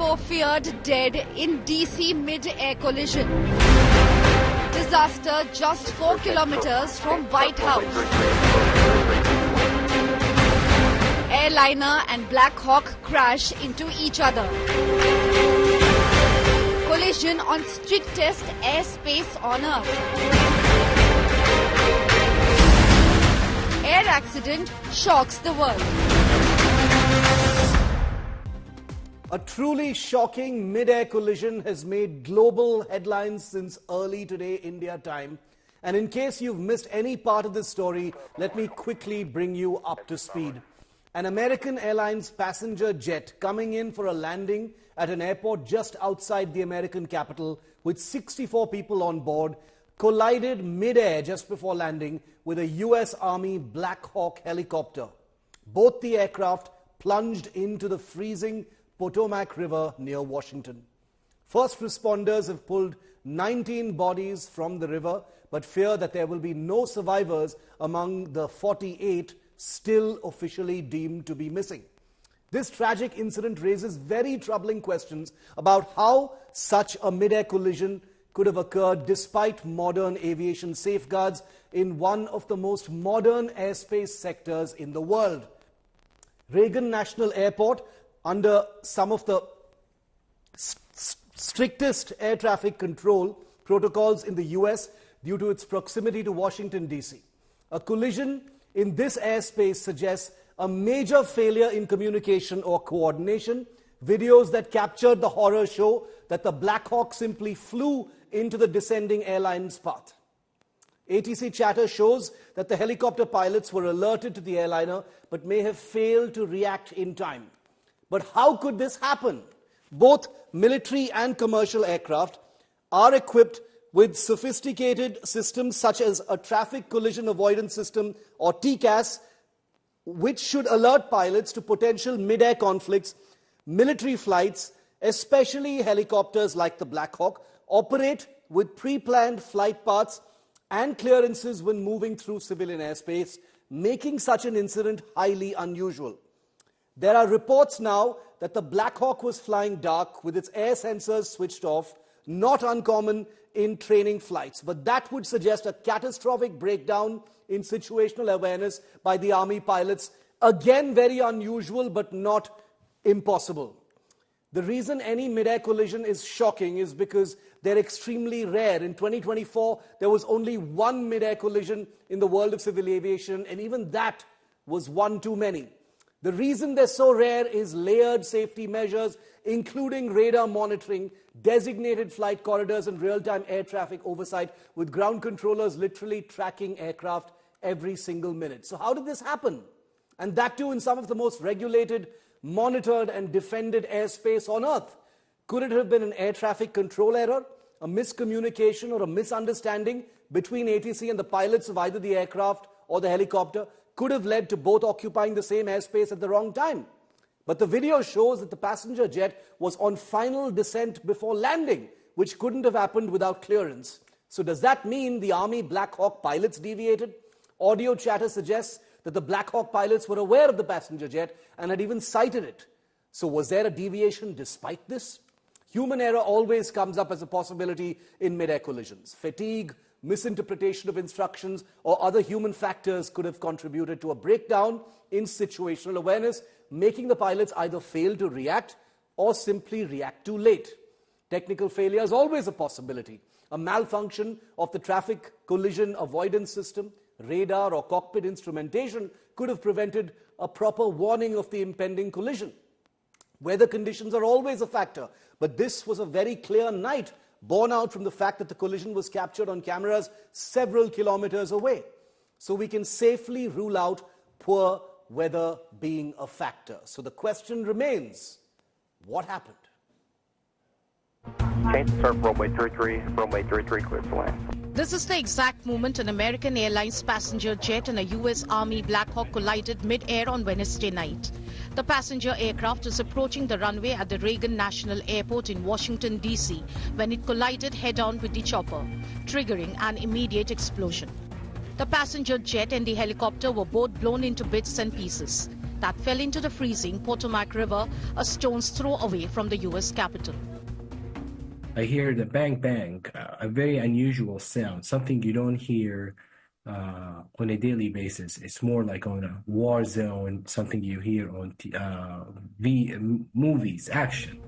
4 feared dead in DC mid-air collision. Disaster just 4 kilometers from White House. Airliner and Black Hawk crash into each other. Collision on strictest airspace on Earth. Air accident shocks the world. A truly shocking mid-air collision has made global headlines since early today India time. And in case you've missed any part of this story, let me quickly bring you up to speed. An American Airlines passenger jet coming in for a landing at an airport just outside the American capital with 64 people on board collided mid-air just before landing with a US Army Black Hawk helicopter. Both the aircraft plunged into the freezing Potomac River near Washington. First responders have pulled 19 bodies from the river, but fear that there will be no survivors among the 48 still officially deemed to be missing. This tragic incident raises very troubling questions about how such a mid-air collision could have occurred despite modern aviation safeguards in one of the most modern airspace sectors in the world. Reagan National Airport, under some of the strictest air traffic control protocols in the US due to its proximity to Washington, D.C. A collision in this airspace suggests a major failure in communication or coordination. Videos that captured the horror show that the Black Hawk simply flew into the descending airline's path. ATC chatter shows that the helicopter pilots were alerted to the airliner but may have failed to react in time. But how could this happen? Both military and commercial aircraft are equipped with sophisticated systems such as a traffic collision avoidance system or TCAS, which should alert pilots to potential mid-air conflicts. Military flights, especially helicopters like the Black Hawk, operate with pre-planned flight paths and clearances when moving through civilian airspace, making such an incident highly unusual. There are reports now that the Black Hawk was flying dark with its air sensors switched off, not uncommon in training flights. But that would suggest a catastrophic breakdown in situational awareness by the Army pilots. Again, very unusual, but not impossible. The reason any mid-air collision is shocking is because they're extremely rare. In 2024, there was only one mid-air collision in the world of civil aviation, and even that was one too many. The reason they're so rare is layered safety measures, including radar monitoring, designated flight corridors, and real-time air traffic oversight, with ground controllers literally tracking aircraft every single minute. So how did this happen? And that too in some of the most regulated, monitored, and defended airspace on Earth. Could it have been an air traffic control error, a miscommunication, or a misunderstanding between ATC and the pilots of either the aircraft or the helicopter? Could have led to both occupying the same airspace at the wrong time. But the video shows that the passenger jet was on final descent before landing, which couldn't have happened without clearance. So does that mean the Army Black Hawk pilots deviated? Audio chatter suggests that the Black Hawk pilots were aware of the passenger jet and had even sighted it. So was there a deviation despite this? Human error always comes up as a possibility in mid-air collisions. Fatigue, misinterpretation of instructions, or other human factors could have contributed to a breakdown in situational awareness, making the pilots either fail to react or simply react too late. Technical failure is always a possibility. A malfunction of the traffic collision avoidance system, radar, or cockpit instrumentation could have prevented a proper warning of the impending collision. Weather conditions are always a factor, but this was a very clear night, borne out from the fact that the collision was captured on cameras several kilometers away. So we can safely rule out poor weather being a factor. So the question remains, what happened? Change to runway 33, clear for land. This is the exact moment an American Airlines passenger jet and a US Army Black Hawk collided mid-air on Wednesday night. The passenger aircraft was approaching the runway at the Reagan National Airport in Washington, D.C. when it collided head-on with the chopper, triggering an immediate explosion. The passenger jet and the helicopter were both blown into bits and pieces. that fell into the freezing Potomac River, a stone's throw away from the U.S. Capitol. I hear the bang bang, a very unusual sound, something you don't hear on a daily basis. It's more like on a war zone, something you hear on movies, action.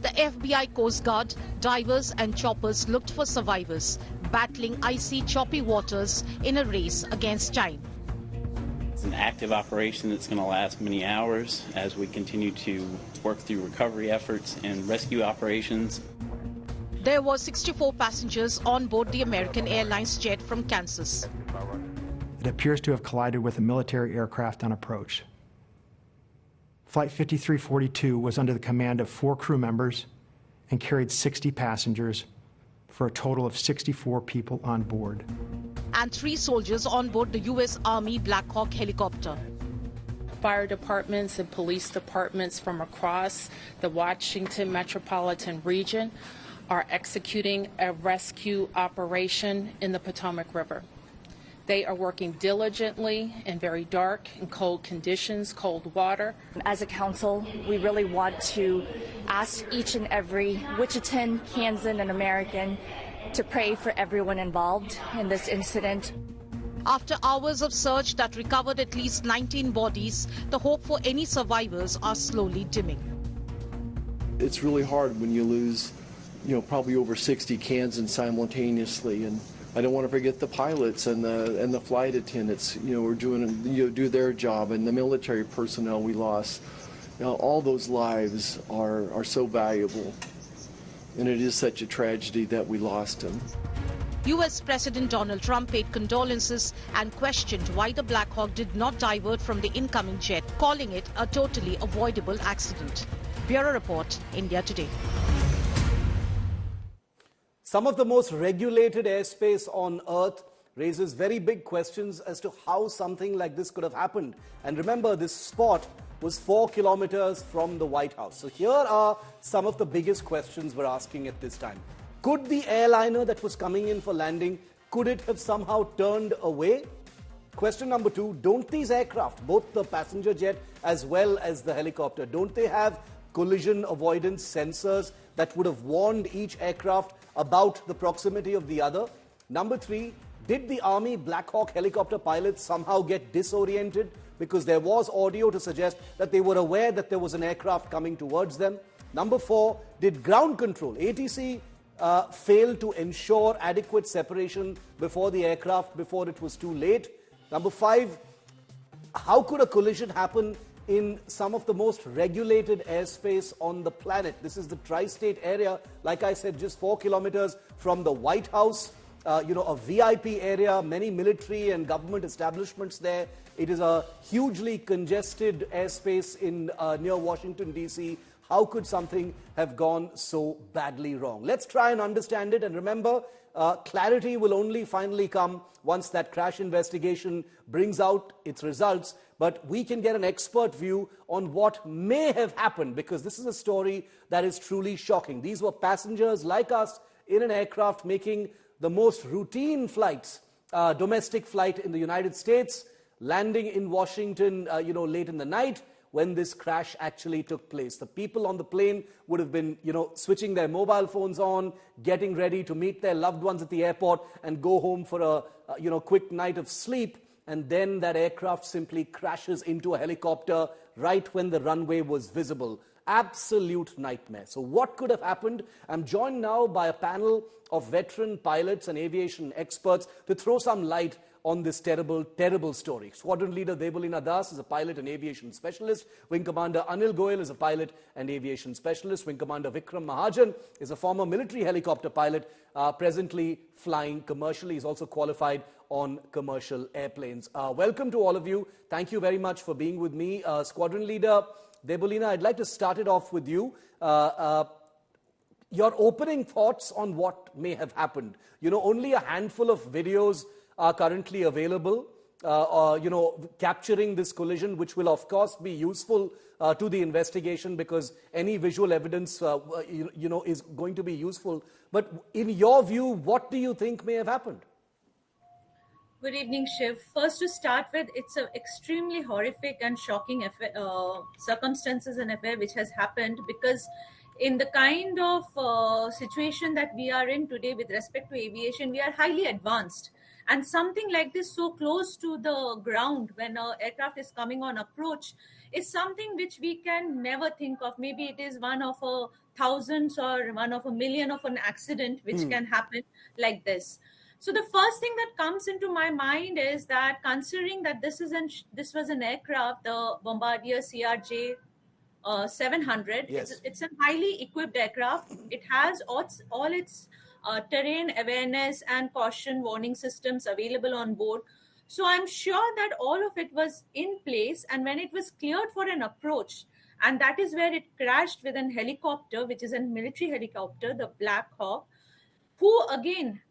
The FBI, Coast Guard, divers and choppers looked for survivors, battling icy, choppy waters in a race against time. It's an active operation that's going to last many hours as we continue to work through recovery efforts and rescue operations. There were 64 passengers on board the American Airlines jet from Kansas. It appears to have collided with a military aircraft on approach. Flight 5342 was under the command of 4 crew members and carried 60 passengers for a total of 64 people on board. And 3 soldiers on board the U.S. Army Black Hawk helicopter. Fire departments and police departments from across the Washington metropolitan region are executing a rescue operation in the Potomac River. They are working diligently in very dark and cold conditions, cold water. As a council, we really want to ask each and every Wichitan, Kansan, and American to pray for everyone involved in this incident. After hours of search that recovered at least 19 bodies, the hope for any survivors are slowly dimming. It's really hard when you lose, probably over 60 Kansans simultaneously, and I don't want to forget the pilots and the flight attendants, were doing do their job, and the military personnel we lost. All those lives are so valuable, and it is such a tragedy that we lost them. U.S. President Donald Trump paid condolences and questioned why the Black Hawk did not divert from the incoming jet, calling it a totally avoidable accident. Bureau Report, India Today. Some of the most regulated airspace on Earth raises very big questions as to how something like this could have happened. And remember, this spot was 4 kilometers from the White House. So here are some of the biggest questions we're asking at this time. Could the airliner that was coming in for landing, could it have somehow turned away? Question number 2, don't these aircraft, both the passenger jet as well as the helicopter, don't they have collision avoidance sensors that would have warned each aircraft about the proximity of the other? Number 3, did the Army Black Hawk helicopter pilots somehow get disoriented because there was audio to suggest that they were aware that there was an aircraft coming towards them? Number 4, did ground control, ATC, fail to ensure adequate separation before the aircraft before it was too late? Number 5, how could a collision happen in some of the most regulated airspace on the planet? This is the tri-state area, like I said, just 4 kilometers from the White House, a VIP area, many military and government establishments there. It is a hugely congested airspace in near Washington, D.C. How could something have gone so badly wrong? Let's try and understand it. And remember, clarity will only finally come once that crash investigation brings out its results. But we can get an expert view on what may have happened, because this is a story that is truly shocking. These were passengers like us in an aircraft making the most routine flights, domestic flight in the United States, landing in Washington, late in the night when this crash actually took place. The people on the plane would have been, switching their mobile phones on, getting ready to meet their loved ones at the airport and go home for a, quick night of sleep. And then that aircraft simply crashes into a helicopter right when the runway was visible. Absolute nightmare. So what could have happened? I'm joined now by a panel of veteran pilots and aviation experts to throw some light on this terrible, terrible story. Squadron Leader Debolina Das is a pilot and aviation specialist. Wing Commander Anil Goyal is a pilot and aviation specialist. Wing Commander Vikram Mahajan is a former military helicopter pilot, presently flying commercially. He's also qualified on commercial airplanes. Welcome to all of you. Thank you very much for being with me. Squadron Leader Debolina, I'd like to start it off with you. Your opening thoughts on what may have happened. Only a handful of videos are currently available, capturing this collision, which will of course be useful to the investigation, because any visual evidence, is going to be useful. But in your view, what do you think may have happened? Good evening, Shiv. First, to start with, it's an extremely horrific and shocking circumstances and affair which has happened, because in the kind of situation that we are in today with respect to aviation, we are highly advanced. And something like this so close to the ground when an aircraft is coming on approach is something which we can never think of. Maybe it is one of a thousands or one of a million of an accident which can happen like this. So the first thing that comes into my mind is that, considering that this was an aircraft, the Bombardier CRJ 700. Yes. It's a highly equipped aircraft. It has all its terrain awareness and caution warning systems available on board. So I'm sure that all of it was in place. And when it was cleared for an approach, and that is where it crashed with an helicopter, which is a military helicopter, the Black Hawk, who again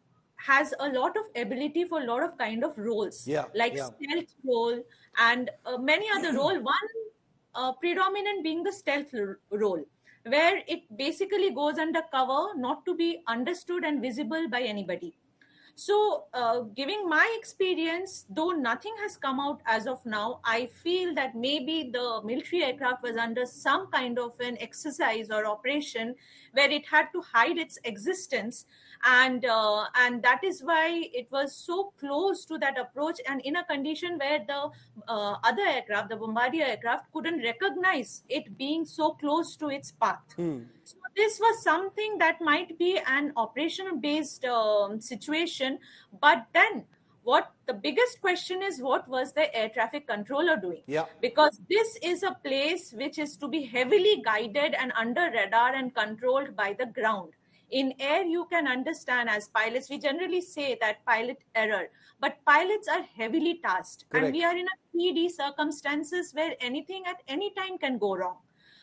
has a lot of ability for a lot of kind of roles, stealth role and many other role. One predominant being the stealth role, where it basically goes under cover, not to be understood and visible by anybody. So, giving my experience, though nothing has come out as of now, I feel that maybe the military aircraft was under some kind of an exercise or operation where it had to hide its existence, and that is why it was so close to that approach, and in a condition where the other aircraft, the Bombardier aircraft, couldn't recognize it being so close to its path. So this was something that might be an operational based situation. But then what the biggest question is, what was the air traffic controller doing? Because this is a place which is to be heavily guided and under radar and controlled by the ground. In air, you can understand, as pilots, we generally say that pilot error, but pilots are heavily tasked. Correct. And we are in a 3D circumstances where anything at any time can go wrong.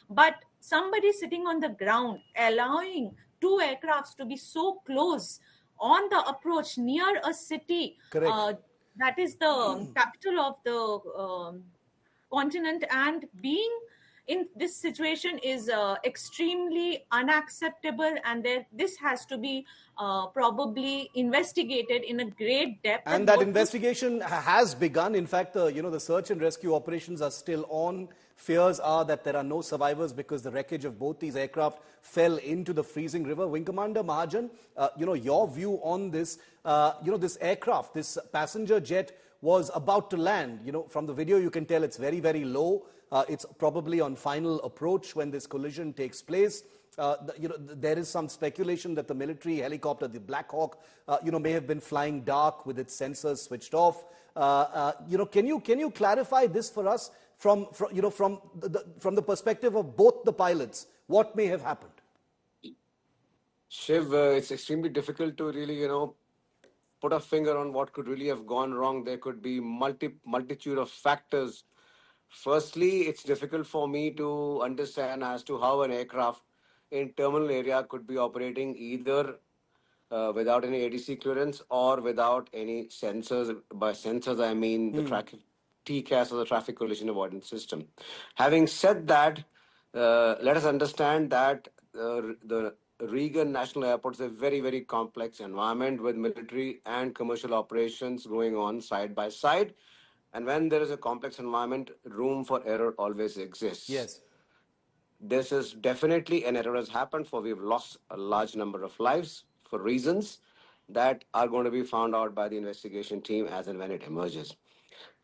But somebody sitting on the ground, allowing two aircrafts to be so close on the approach near a city, that is the capital of the continent, and being in this situation is extremely unacceptable, and this has to be probably investigated in a great depth. And that investigation has begun. In fact, the search and rescue operations are still on. Fears are that there are no survivors because the wreckage of both these aircraft fell into the freezing river. Wing Commander Mahajan, your view on this, this aircraft, this passenger jet was about to land. From the video you can tell it's very, very low. It's probably on final approach when this collision takes place. There is some speculation that the military helicopter, the Black Hawk, may have been flying dark with its sensors switched off. Can you clarify this for us from the perspective of both the pilots? What may have happened? Shiv, it's extremely difficult to really, put a finger on what could really have gone wrong. There could be multitude of factors. Firstly, it's difficult for me to understand as to how an aircraft in terminal area could be operating either without any ADC clearance or without any sensors. By sensors, I mean the TCAS or the traffic collision avoidance system. Having said that, let us understand that the Reagan National Airport is a very, very complex environment with military and commercial operations going on side by side. And when there is a complex environment, room for error always exists. Yes. This is definitely an error has happened, for we've lost a large number of lives for reasons that are going to be found out by the investigation team as and when it emerges.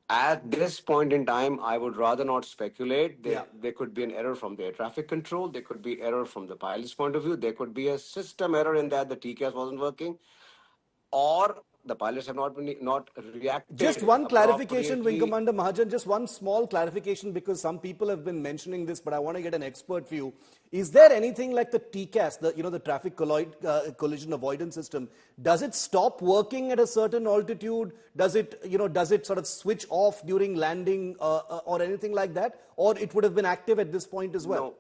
At this point in time, I would rather not speculate. There could be an error from the air traffic control. There could be error from the pilot's point of view. There could be a system error in that the TCAS wasn't working, or the pilots have not reacted. Just one clarification, Wing Commander Mahajan, just one small clarification, because some people have been mentioning this, but I want to get an expert view. Is there anything like the TCAS, the traffic collision avoidance system? Does it stop working at a certain altitude? Does it sort of switch off during landing or anything like that? Or it would have been active at this point as well? No.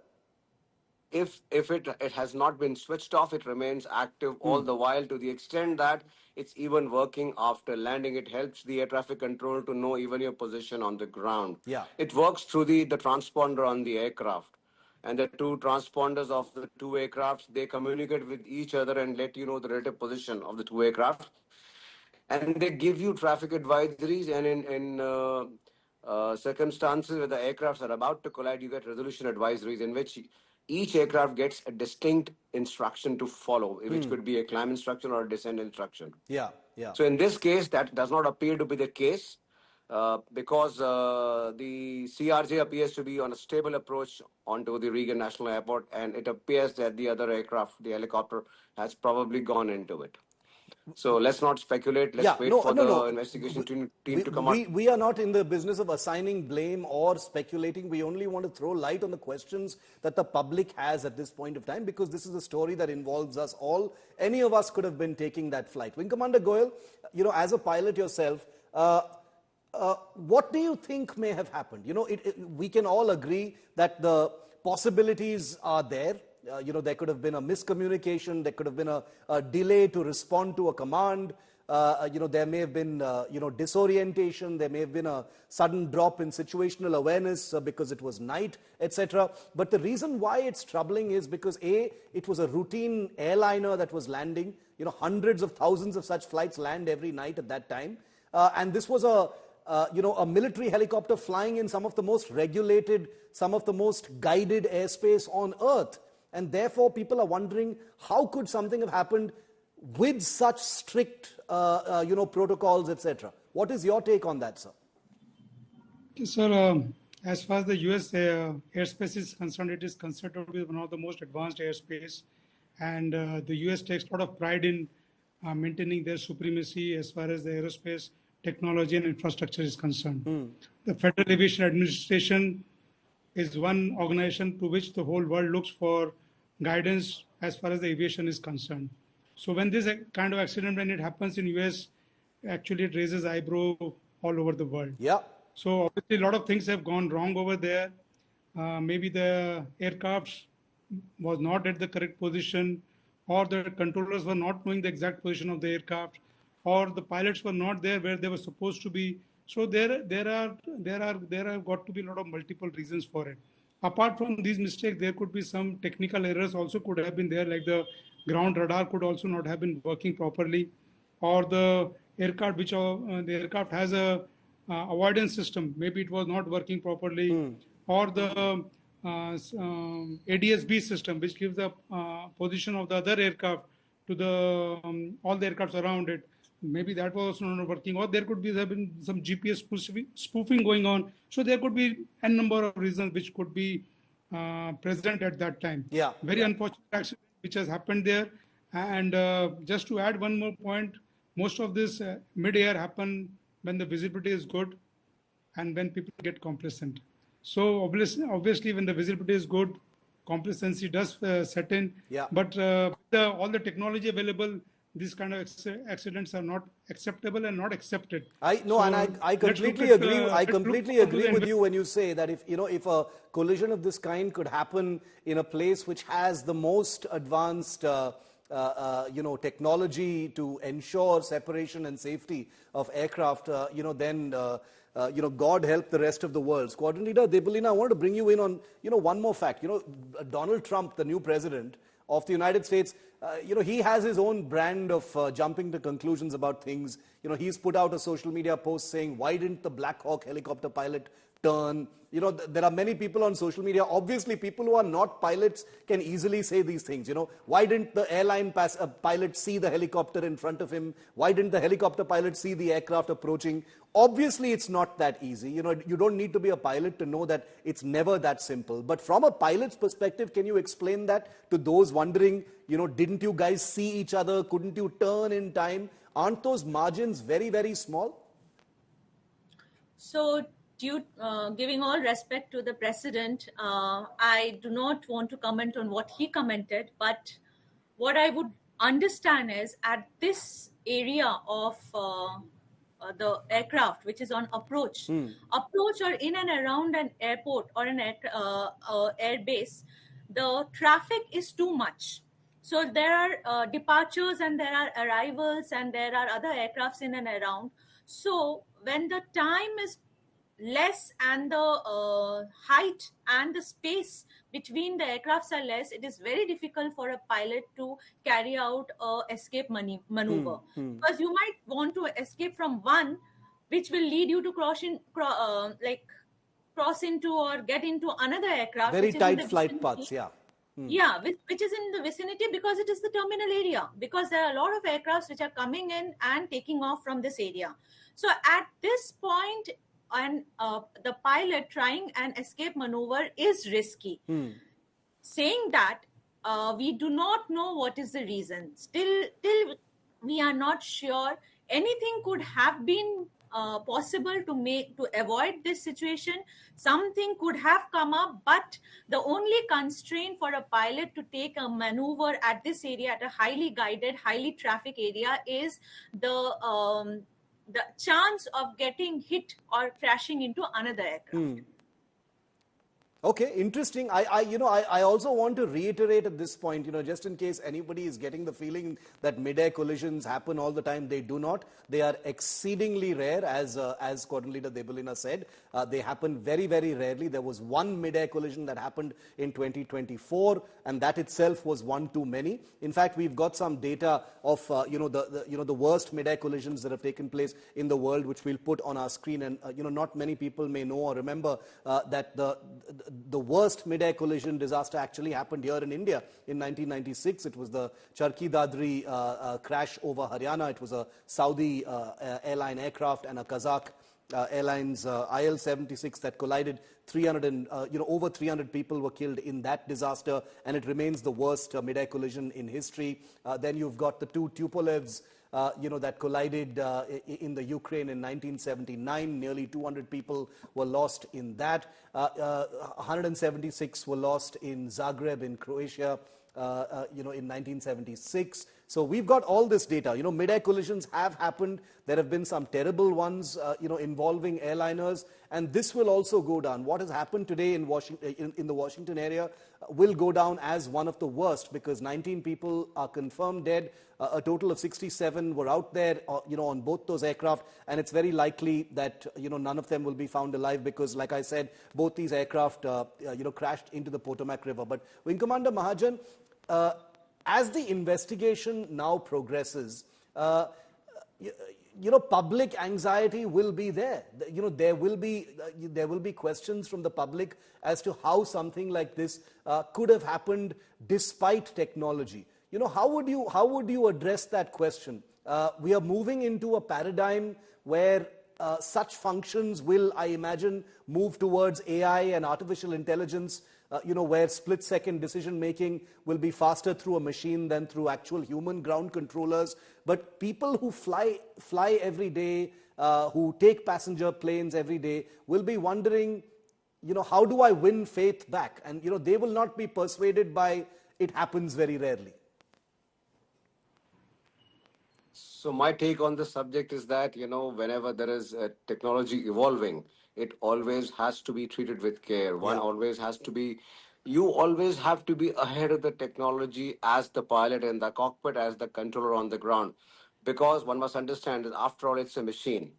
If it has not been switched off, it remains active all the while, to the extent that it's even working after landing. It helps the air traffic control to know even your position on the ground. It works through the transponder on the aircraft. And the two transponders of the two aircrafts, they communicate with each other and let you know the relative position of the two aircraft. and they give you traffic advisories, and in circumstances where the aircrafts are about to collide, you get resolution advisories in which each aircraft gets a distinct instruction to follow, which could be a climb instruction or a descent instruction. Yeah, yeah. So in this case, that does not appear to be the case because the CRJ appears to be on a stable approach onto the Reagan National Airport, and it appears that the other aircraft, the helicopter, has probably gone into it. So let's not speculate. Let's wait for the investigation team to come out. We are not in the business of assigning blame or speculating. We only want to throw light on the questions that the public has at this point of time, because this is a story that involves us all. Any of us could have been taking that flight. Wing Commander Goyal, as a pilot yourself, what do you think may have happened? We can all agree that the possibilities are there. There could have been a miscommunication. There could have been a delay to respond to a command. There may have been, disorientation. There may have been a sudden drop in situational awareness because it was night, etc. But the reason why it's troubling is because it was a routine airliner that was landing. Hundreds of thousands of such flights land every night at that time. And this was a military helicopter flying in some of the most regulated, some of the most guided airspace on Earth. And therefore, people are wondering, how could something have happened with such strict, protocols, etc.? What is your take on that, sir? Sir, as far as the US airspace is concerned, it is considered to be one of the most advanced airspace. And the US takes a lot of pride in maintaining their supremacy as far as the aerospace technology and infrastructure is concerned. The Federal Aviation Administration is one organization to which the whole world looks for guidance as far as the aviation is concerned. So when this kind of accident, when it happens in US, actually it raises eyebrow all over the world. Yeah. So obviously a lot of things have gone wrong over there. Maybe the aircraft was not at the correct position, or the controllers were not knowing the exact position of the aircraft, or the pilots were not there where they were supposed to be. So there are got to be a lot of multiple reasons for it. Apart from these mistakes, there could be some technical errors also could have been there, like the ground radar could also not have been working properly, or the aircraft the aircraft has a avoidance system, maybe it was not working properly, or the ADS-B system, which gives the position of the other aircraft to the all the aircrafts around it. Maybe that was also not working, or there could have been some GPS spoofing going on. So there could be a number of reasons which could be present at that time. Yeah. Very unfortunate accident which has happened there. And just to add one more point, most of this mid-air happen when the visibility is good and when people get complacent. So obviously when the visibility is good, complacency does set in. Yeah. But all the technology available, these kind of accidents are not acceptable and not accepted. I completely agree. I completely agree with you when you say that if a collision of this kind could happen in a place which has the most advanced technology to ensure separation and safety of aircraft, then God help the rest of the world. Squadron Leader Debalina, I want to bring you in on one more fact. Donald Trump, the new president of the United States, he has his own brand of jumping to conclusions about things. He's put out a social media post saying, why didn't the Black Hawk helicopter pilot turn? There are many people on social media. Obviously, people who are not pilots can easily say these things. Why didn't the airline pilot see the helicopter in front of him? Why didn't the helicopter pilot see the aircraft approaching? Obviously, it's not that easy. You don't need to be a pilot to know that it's never that simple. But from a pilot's perspective, can you explain that to those wondering, didn't you guys see each other? Couldn't you turn in time? Aren't those margins very, very small? So, giving all respect to the president, I do not want to comment on what he commented, but what I would understand is at this area of the aircraft, which is on approach or in and around an airport or an airbase, the traffic is too much. So there are departures and there are arrivals and there are other aircrafts in and around. So when the time is less and the height and the space between the aircrafts are less, it is very difficult for a pilot to carry out a escape maneuver. Because you might want to escape from one, which will lead you to cross into or get into another aircraft. Very tight flight paths, yeah. Yeah, which is in the vicinity because it is the terminal area, because there are a lot of aircrafts which are coming in and taking off from this area. So at this point, and the pilot trying an escape maneuver is risky. Saying that, we do not know what is the reason. Still we are not sure. Anything could have been possible to avoid this situation. Something could have come up, but the only constraint for a pilot to take a maneuver at this area, at a highly guided, highly traffic area, is the chance of getting hit or crashing into another aircraft. Okay, interesting. I also want to reiterate at this point, just in case anybody is getting the feeling that mid-air collisions happen all the time, they do not. They are exceedingly rare, as Squadron Leader Debolina said. They happen very, very rarely. There was one mid-air collision that happened in 2024, and that itself was one too many. In fact, we've got some data of the worst mid-air collisions that have taken place in the world, which we'll put on our screen. And not many people may know or remember that the worst mid-air collision disaster actually happened here in India in 1996. It was the Charki Dadri crash over Haryana. It was a Saudi airline aircraft and a Kazakh Airlines IL-76 that collided. Over 300 people were killed in that disaster, and it remains the worst mid-air collision in history. Then you've got the two Tupolevs that collided in the Ukraine in 1979. Nearly 200 people were lost in that. 176 were lost in Zagreb in Croatia, in 1976. So we've got all this data. Mid-air collisions have happened. There have been some terrible ones, involving airliners, and this will also go down. What has happened today in Washington, in the Washington area, will go down as one of the worst, because 19 people are confirmed dead. A total of 67 were out there, on both those aircraft, and it's very likely that none of them will be found alive, because, like I said, both these aircraft crashed into the Potomac River. But Wing Commander Mahajan, as the investigation now progresses, public anxiety will be there. There will be questions from the public as to how something like this could have happened despite technology. How would you address that question? We are moving into a paradigm where such functions will, I imagine, move towards AI and artificial intelligence, where split-second decision-making will be faster through a machine than through actual human ground controllers. But people who fly every day, who take passenger planes every day, will be wondering, how do I win faith back? And, they will not be persuaded by it happens very rarely. So my take on the subject is that, whenever there is a technology evolving, it always has to be treated with care. You always have to be ahead of the technology as the pilot in the cockpit, as the controller on the ground. Because one must understand that after all, it's a machine.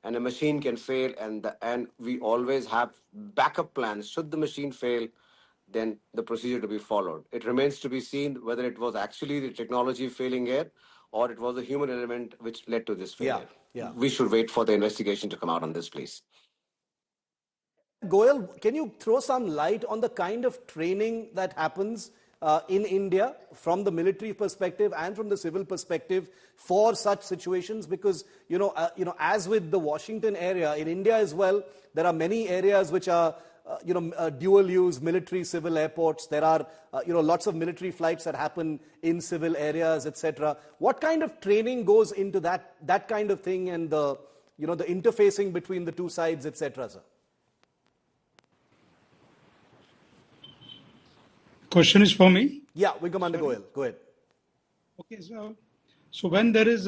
And a machine can fail, and we always have backup plans. Should the machine fail, then the procedure to be followed. It remains to be seen whether it was actually the technology failing it, or it was a human element which led to this failure. We should wait for the investigation to come out on this, please. Goel, can you throw some light on the kind of training that happens in India from the military perspective and from the civil perspective for such situations? Because, as with the Washington area, in India as well, there are many areas which are dual-use military civil airports. There are lots of military flights that happen in civil areas, etc. What kind of training goes into that kind of thing, and the interfacing between the two sides, etc., sir? Question is for me? Yeah, Wing Commander Goel, go ahead. Okay, so when there is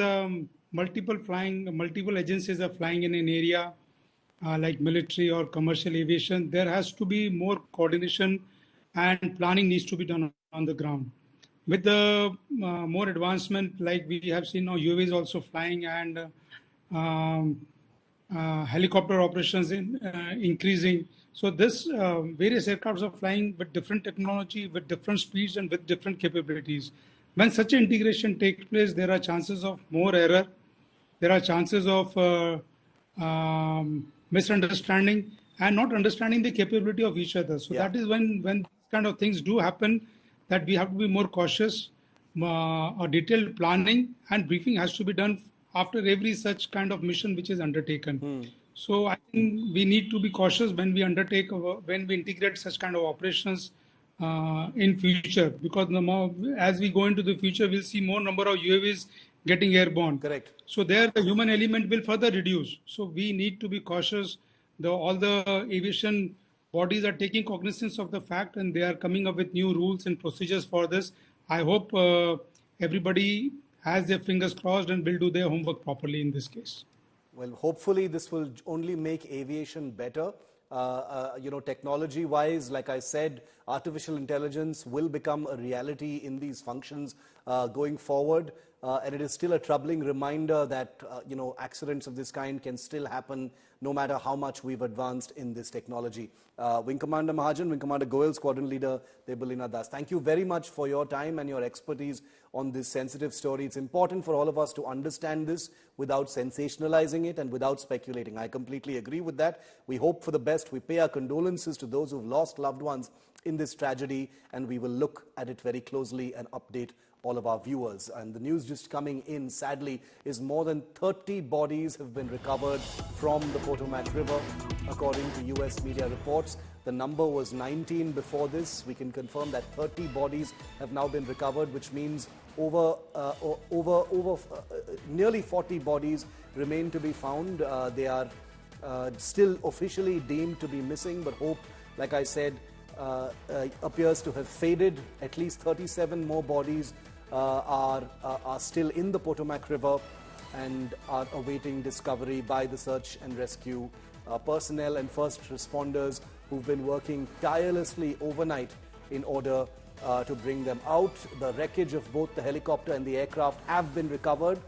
multiple agencies are flying in an area, like military or commercial aviation, there has to be more coordination and planning needs to be done on the ground. With the more advancement, like we have seen now, UAVs also flying, and helicopter operations increasing. So this various aircrafts are flying with different technology, with different speeds and with different capabilities. When such integration takes place, there are chances of more error. There are chances of misunderstanding and not understanding the capability of each other. So that is when these kind of things do happen, that we have to be more cautious. A detailed planning and briefing has to be done after every such kind of mission which is undertaken. So I think we need to be cautious when we undertake, when we integrate such kind of operations in future, because as we go into the future, we'll see more number of UAVs getting airborne. Correct. So there the human element will further reduce. So we need to be cautious. All the aviation bodies are taking cognizance of the fact and they are coming up with new rules and procedures for this. I hope everybody has their fingers crossed and will do their homework properly in this case. Well, hopefully this will only make aviation better. Technology-wise, like I said, artificial intelligence will become a reality in these functions going forward. And it is still a troubling reminder that, accidents of this kind can still happen no matter how much we've advanced in this technology. Wing Commander Mahajan, Wing Commander Goyal, Squadron Leader Debulina Das, thank you very much for your time and your expertise on this sensitive story. It's important for all of us to understand this without sensationalizing it and without speculating. I completely agree with that. We hope for the best. We pay our condolences to those who've lost loved ones in this tragedy, and we will look at it very closely and update all of our viewers. And the news just coming in, sadly, is more than 30 bodies have been recovered from the Potomac River, according to US media reports. The number was 19 before this. We can confirm that 30 bodies have now been recovered, which means nearly 40 bodies remain to be found. They are still officially deemed to be missing, but hope, like I said, appears to have faded. At least 37 more bodies are still in the Potomac River and are awaiting discovery by the search and rescue personnel and first responders who've been working tirelessly overnight in order to bring them out. The wreckage of both the helicopter and the aircraft have been recovered.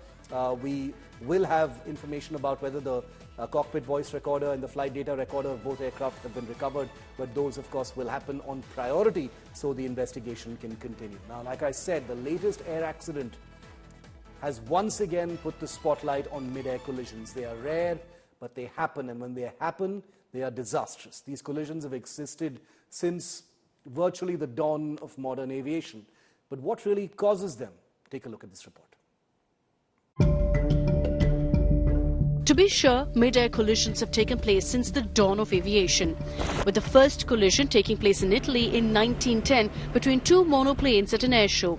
We will have information about whether the cockpit voice recorder and the flight data recorder of both aircraft have been recovered, but those, of course, will happen on priority so the investigation can continue. Now, like I said, the latest air accident has once again put the spotlight on mid-air collisions. They are rare, but they happen, and when they happen, they are disastrous. These collisions have existed since virtually the dawn of modern aviation. But what really causes them? Take a look at this report. To be sure, mid-air collisions have taken place since the dawn of aviation, with the first collision taking place in Italy in 1910 between two monoplanes at an air show.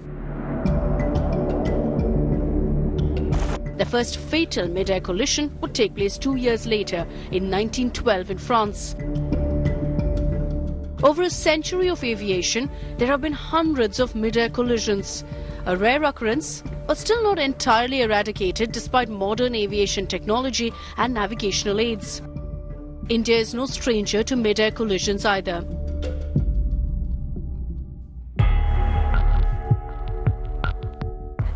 The first fatal mid-air collision would take place 2 years later in 1912 in France. Over a century of aviation, there have been hundreds of mid-air collisions. A rare occurrence, but still not entirely eradicated despite modern aviation technology and navigational aids. India is no stranger to mid-air collisions either.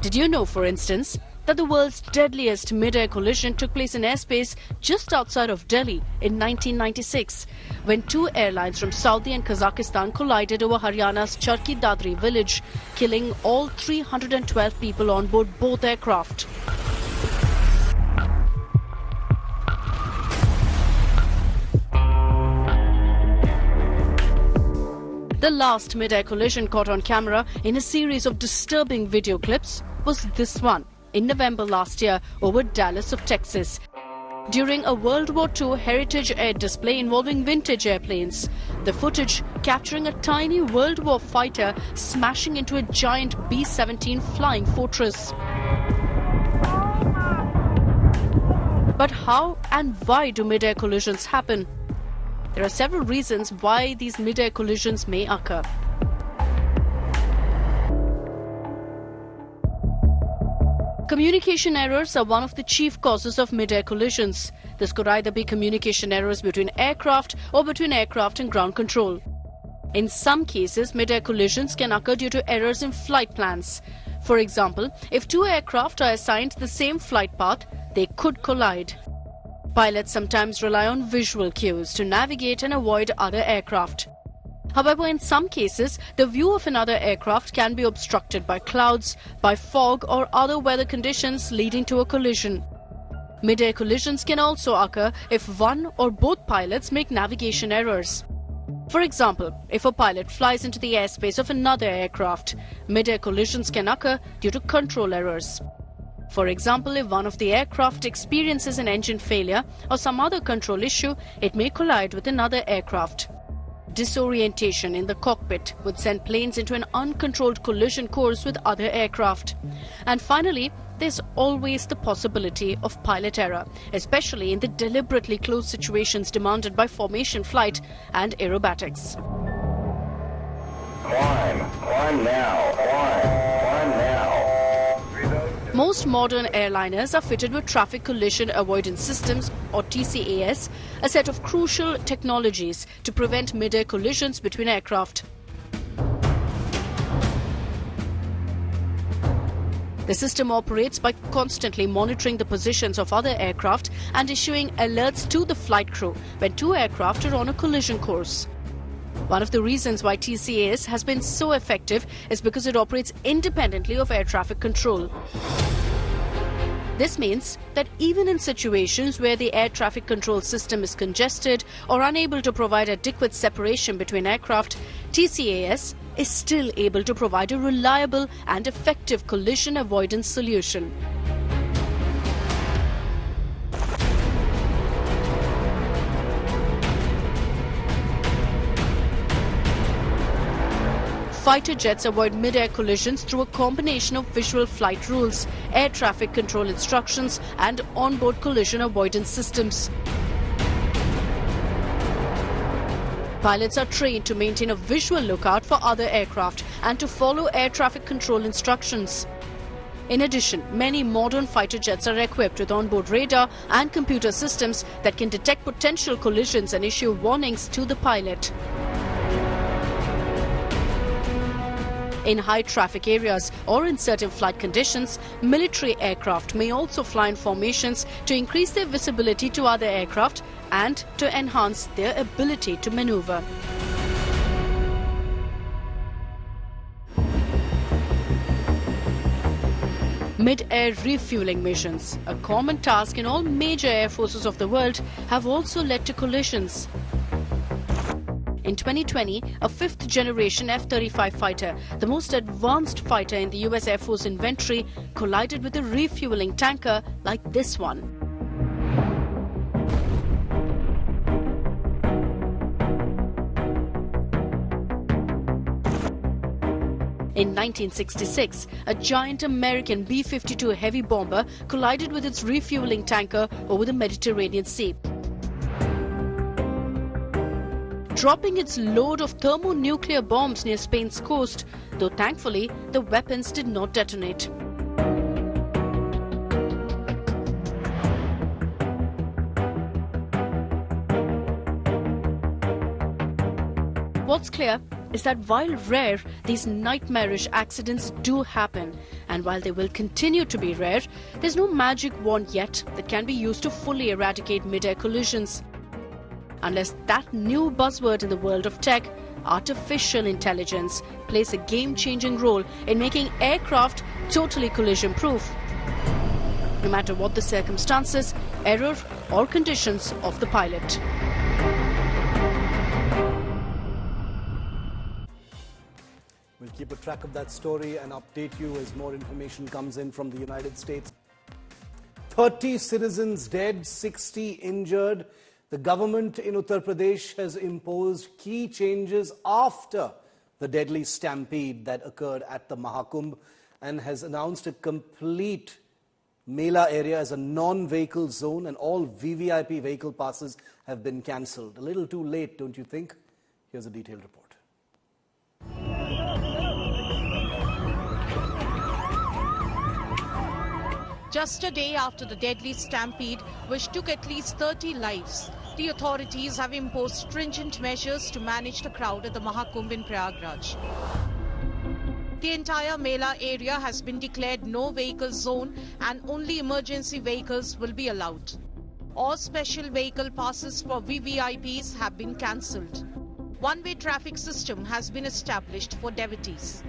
Did you know, for instance, that the world's deadliest mid-air collision took place in airspace just outside of Delhi in 1996, when two airlines from Saudi and Kazakhstan collided over Haryana's Charki Dadri village, killing all 312 people on board both aircraft. The last mid-air collision caught on camera in a series of disturbing video clips was this one in November last year over Dallas of Texas, during a World War II heritage air display involving vintage airplanes. The footage capturing a tiny World War fighter smashing into a giant B-17 flying fortress. But how and why do mid-air collisions happen? There are several reasons why these mid-air collisions may occur. Communication errors are one of the chief causes of mid-air collisions. This could either be communication errors between aircraft or between aircraft and ground control. In some cases, mid-air collisions can occur due to errors in flight plans. For example, if two aircraft are assigned the same flight path, they could collide. Pilots sometimes rely on visual cues to navigate and avoid other aircraft. However, in some cases, the view of another aircraft can be obstructed by clouds, by fog or other weather conditions leading to a collision. Mid-air collisions can also occur if one or both pilots make navigation errors. For example, if a pilot flies into the airspace of another aircraft, mid-air collisions can occur due to control errors. For example, if one of the aircraft experiences an engine failure or some other control issue, it may collide with another aircraft. Disorientation in the cockpit would send planes into an uncontrolled collision course with other aircraft. And finally, there's always the possibility of pilot error, especially in the deliberately close situations demanded by formation flight and aerobatics. Climb now, climb now. Most modern airliners are fitted with traffic collision avoidance systems, or TCAS, a set of crucial technologies to prevent mid-air collisions between aircraft. The system operates by constantly monitoring the positions of other aircraft and issuing alerts to the flight crew when two aircraft are on a collision course. One of the reasons why TCAS has been so effective is because it operates independently of air traffic control. This means that even in situations where the air traffic control system is congested or unable to provide adequate separation between aircraft, TCAS is still able to provide a reliable and effective collision avoidance solution. Fighter jets avoid mid-air collisions through a combination of visual flight rules, air traffic control instructions and onboard collision avoidance systems. Pilots are trained to maintain a visual lookout for other aircraft and to follow air traffic control instructions. In addition, many modern fighter jets are equipped with onboard radar and computer systems that can detect potential collisions and issue warnings to the pilot. In high traffic areas or in certain flight conditions, military aircraft may also fly in formations to increase their visibility to other aircraft and to enhance their ability to maneuver. Mid-air refueling missions, a common task in all major air forces of the world, have also led to collisions. In 2020, a fifth-generation F-35 fighter, the most advanced fighter in the US Air Force inventory, collided with a refueling tanker like this one. In 1966, a giant American B-52 heavy bomber collided with its refueling tanker over the Mediterranean Sea, dropping its load of thermonuclear bombs near Spain's coast, though thankfully the weapons did not detonate. What's clear is that while rare, these nightmarish accidents do happen, and while they will continue to be rare, there's no magic wand yet that can be used to fully eradicate mid-air collisions. Unless that new buzzword in the world of tech, artificial intelligence, plays a game-changing role in making aircraft totally collision-proof, no matter what the circumstances, error or conditions of the pilot. We'll keep a track of that story and update you as more information comes in from the United States. 30 citizens dead, 60 injured. The government in Uttar Pradesh has imposed key changes after the deadly stampede that occurred at the Mahakumbh and has announced a complete Mela area as a non-vehicle zone, and all VVIP vehicle passes have been cancelled. A little too late, don't you think? Here's a detailed report. Just a day after the deadly stampede, which took at least 30 lives, the authorities have imposed stringent measures to manage the crowd at the Mahakumbh in Prayagraj. The entire Mela area has been declared no vehicle zone and only emergency vehicles will be allowed. All special vehicle passes for VVIPs have been cancelled. One-way traffic system has been established for devotees.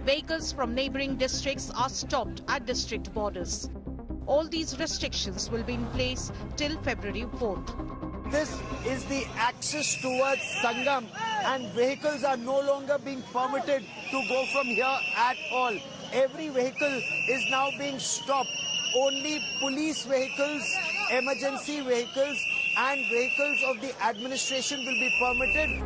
Vehicles from neighbouring districts are stopped at district borders. All these restrictions will be in place till February 4th. This is the access towards Sangam, and vehicles are no longer being permitted to go from here at all. Every vehicle is now being stopped. Only police vehicles, emergency vehicles and vehicles of the administration will be permitted.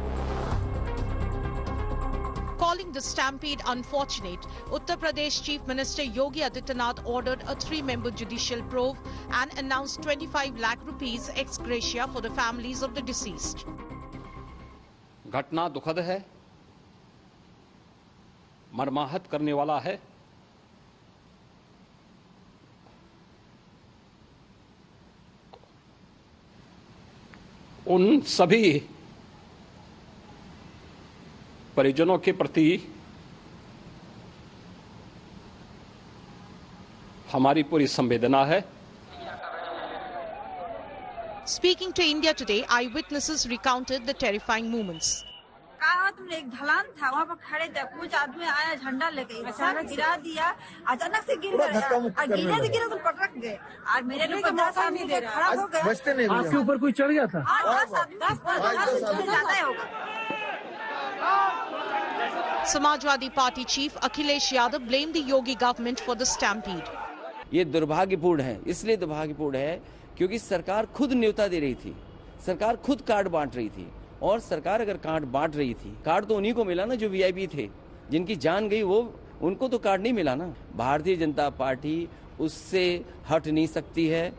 Calling the stampede unfortunate, Uttar Pradesh Chief Minister Yogi Adityanath ordered a 3-member judicial probe and announced 25 lakh rupees ex gratia for the families of the deceased. घटना दुखद है, मर्माहत करने वाला है। उन सभी परिजनों के प्रति हमारी पूरी संवेदना है। Speaking to India Today, eyewitnesses recounted the terrifying moments. कहा तुमने एक ढलान था, वहाँ पर खड़े थे, कुछ आदमी आया झंडा लेके अचानक गिरा दिया, अचानक से गिर गया और गिरे तो पटक गए और मेरे लिए 50 आदमी खड़ा हो गया। आपके ऊपर कोई चढ़ गया था? 10 ज्यादा होगा। Samajwadi Party Chief Akhilesh Yadav blamed the Yogi government for the stampede. ये दुर्भाग्यपूर्ण है, इसलिए दुर्भाग्यपूर्ण है क्योंकि सरकार खुद न्योता दे रही थी, सरकार खुद कार्ड बांट रही थी, और सरकार अगर कार्ड बांट रही थी, कार्ड तो उन्हीं को मिला ना जो वीआईपी थे, जिनकी जान गई वो उनको तो कार्ड नहीं मिला ना। भारतीय जनता पार्टी उससे हट नहीं सकती है।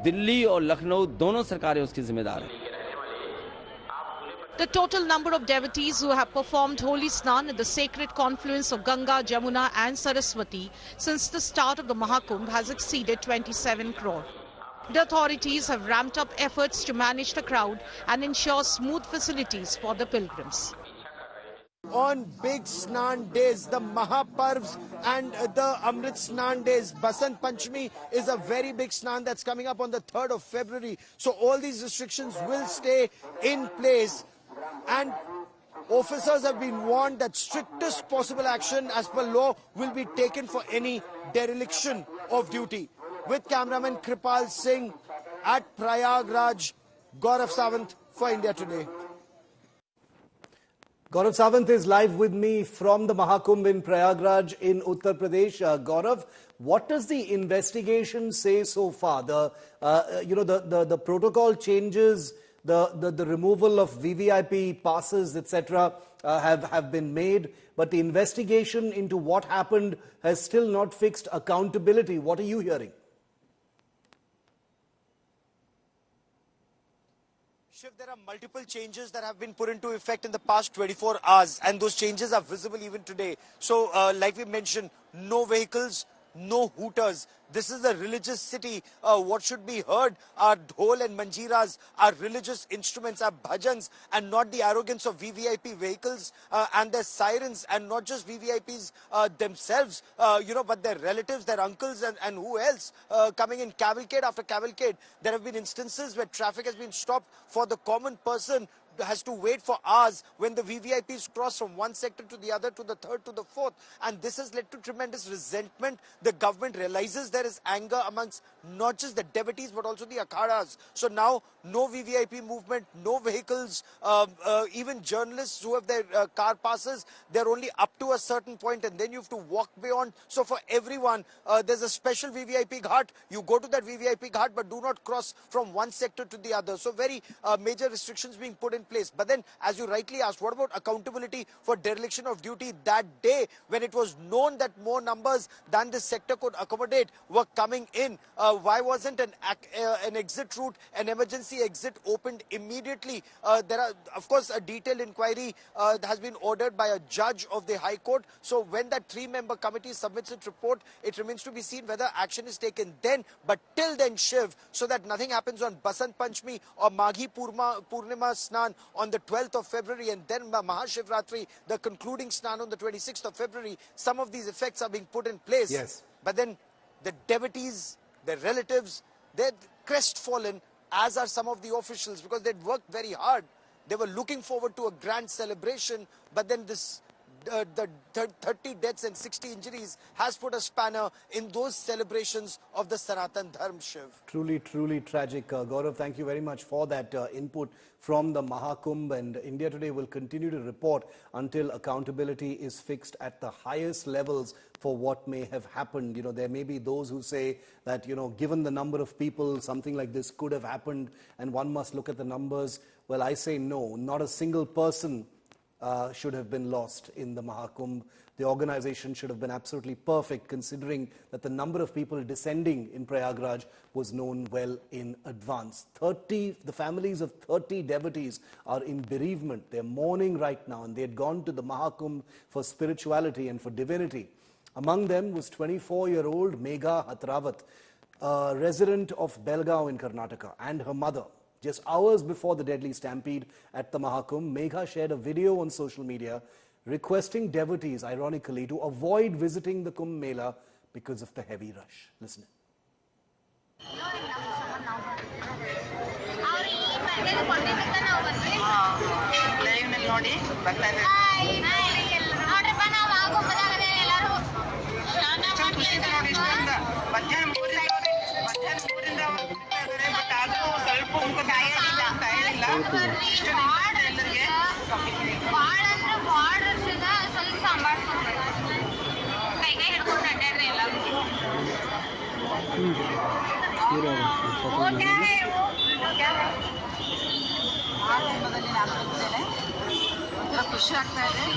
दिल्ली और लखनऊ दोनों सरकारें उसकी जिम्मेदार हैं। The total number of devotees who have performed holy snan at the sacred confluence of Ganga, Jamuna and Saraswati since the start of the Mahakumbh has exceeded 27 crore. The authorities have ramped up efforts to manage the crowd and ensure smooth facilities for the pilgrims. On big Snan days, the Mahaparvs and the Amrit Snan days, Basant Panchami is a very big Snan that's coming up on the 3rd of February. So all these restrictions will stay in place, and officers have been warned that strictest possible action as per law will be taken for any dereliction of duty. With cameraman Kripal Singh at Prayagraj, Gaurav Sawant for India Today. Gaurav Sawant is live with me from the Mahakumbh in Prayagraj in Uttar Pradesh. Gaurav, what does the investigation say so far? The protocol changes, the removal of VVIP passes, etc., have been made, but the investigation into what happened has still not fixed accountability. What are you hearing? Shiv, there are multiple changes that have been put into effect in the past 24 hours, and those changes are visible even today. So, like we mentioned, no vehicles, no hooters. This is a religious city. What should be heard are dhol and manjiras, are religious instruments, are bhajans, and not the arrogance of VVIP vehicles and their sirens, and not just VVIPs themselves, but their relatives, their uncles, and who else coming in cavalcade after cavalcade. There have been instances where traffic has been stopped for the common person has to wait for hours when the VVIPs cross from one sector to the other, to the third, to the fourth. And this has led to tremendous resentment. The government realizes there is anger amongst not just the devotees, but also the akhadas. So now, no VVIP movement, no vehicles, even journalists who have their car passes, they're only up to a certain point and then you have to walk beyond. So for everyone, there's a special VVIP ghat. You go to that VVIP ghat, but do not cross from one sector to the other. So very major restrictions being put in place. But then, as you rightly asked, what about accountability for dereliction of duty? That day, when it was known that more numbers than this sector could accommodate were coming in, why wasn't an exit route, an emergency exit opened immediately? There are, of course, a detailed inquiry has been ordered by a judge of the High Court. So when that 3-member committee submits its report, it remains to be seen whether action is taken then. But till then, Shiv, so that nothing happens on Basant Panchami or Maghi Purnima Snan on the 12th of February, and then Mahashivratri, the concluding Snan on the 26th of February, some of these effects are being put in place. Yes. But then the devotees, their relatives, they're crestfallen as are some of the officials, because they'd worked very hard. They were looking forward to a grand celebration, but then this the 30 deaths and 60 injuries has put a spanner in those celebrations of the Sanatan Dharma, Shiv. Truly, truly tragic. Gaurav, thank you very much for that input from the Mahakumbh, and India Today will continue to report until accountability is fixed at the highest levels for what may have happened. You know, there may be those who say that, you know, given the number of people, something like this could have happened and one must look at the numbers. Well, I say no, not a single person should have been lost in the Mahakumbh. The organization should have been absolutely perfect, considering that the number of people descending in Prayagraj was known well in advance. The families of 30 devotees are in bereavement. They're mourning right now, and they had gone to the Mahakumbh for spirituality and for divinity. Among them was 24-year-old Megha Hatrawat, a resident of Belgaum in Karnataka, and her mother. Just hours before the deadly stampede at the Mahakumbh, Megha shared a video on social media requesting devotees, ironically, to avoid visiting the Kumbh Mela because of the heavy rush. Listen. ಖುಷಿ ಆಗ್ತಾ ಇದೆ.